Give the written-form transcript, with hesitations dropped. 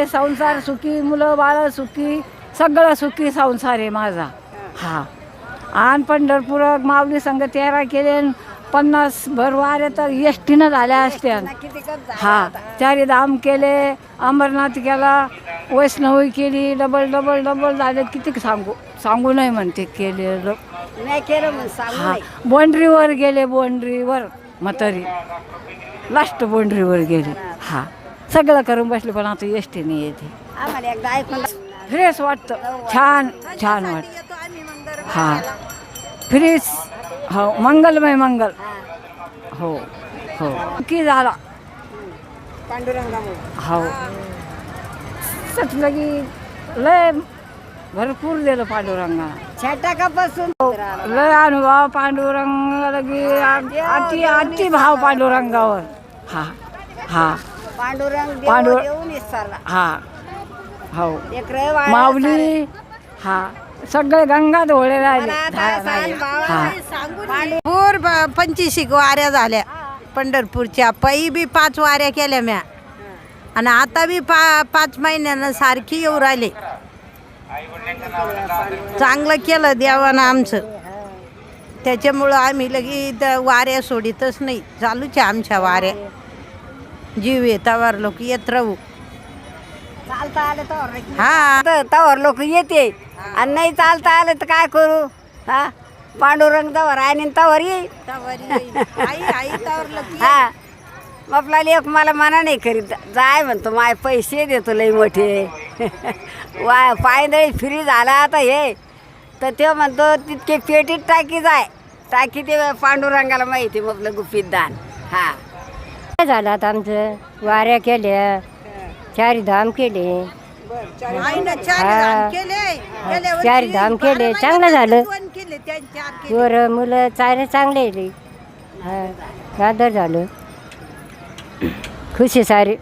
संसार सुखी, मुलं बाळ सुखी, सगळं सुखी संसार आहे माझा. हा. आणि पंढरपुरात माऊली संघ 13 केले, 50 भरवारे तर एसटीनं झाल्या असत्या. हा. 4 धाम केले, अमरनाथ केला, वैष्णवी केली, डबल डबल डबल झाले. किती सांगू नाही म्हणते केले. नाही केलं हा. बोंडरीवर गेले, बोंडरीवर म्हातारी लास्ट बोंडरीवर गेले. हा. सगळं करून बसले, पण आता एसटीने येते. आम्हाला एकदा ऐकून फ्रेश वाटतं, छान छान वाटतं. हा. फ्रेश. हो. मंगलमय मंगल. हो हो. की झाला पांडुरंगामुळे. हो. सटलं की लय भरपूर दिलं पांडुरंगाला. छटाकापासून लय अनुभव पांडुरंगाला की अति अति भाव पांडुरंगावर. हा हा. पांडुरंग पांडुर- देऊन विसरला. हा. हो. एक रे वाळा माऊली. हा. सगळे गंगा धोळे राहिले. पंढरपूर 25 वाऱ्या झाल्या पंढरपूरच्या. पायी बी 5 वाऱ्या केल्या म्या. आणि आता बी 5 महिन्यानं सारखी येऊ राहिले. चांगलं केलं देवानं आमचं. त्याच्यामुळं आम्ही लगेच वाऱ्या सोडितच नाही. चालूच आहे आमच्या वाऱ्या. जीव येतावर लोक येत राहू. चालता आलं तर हा. तवर लोक येते आणि नाही चालता आलं तर काय करू. हा. पांडुरंग तवर आणि तवर येईल. हा. आपला लेख मला मना नाही करीत. जाय म्हणतो माय पैसे देतो लई मोठे. पायदळी फ्री झाला आता हे तर ते म्हणतो तितके पेटीत टाकी जाय. टाकी ते पांडुरंगाला माहिती मग आपलं गुपित दान. हा. झालं आता आमचं. वाऱ्या केल्या, 4 धाम केले. 4 धाम केले, चांगलं झालं. वर मुलं चांगले हा. आदर झालं. खुशी सारी.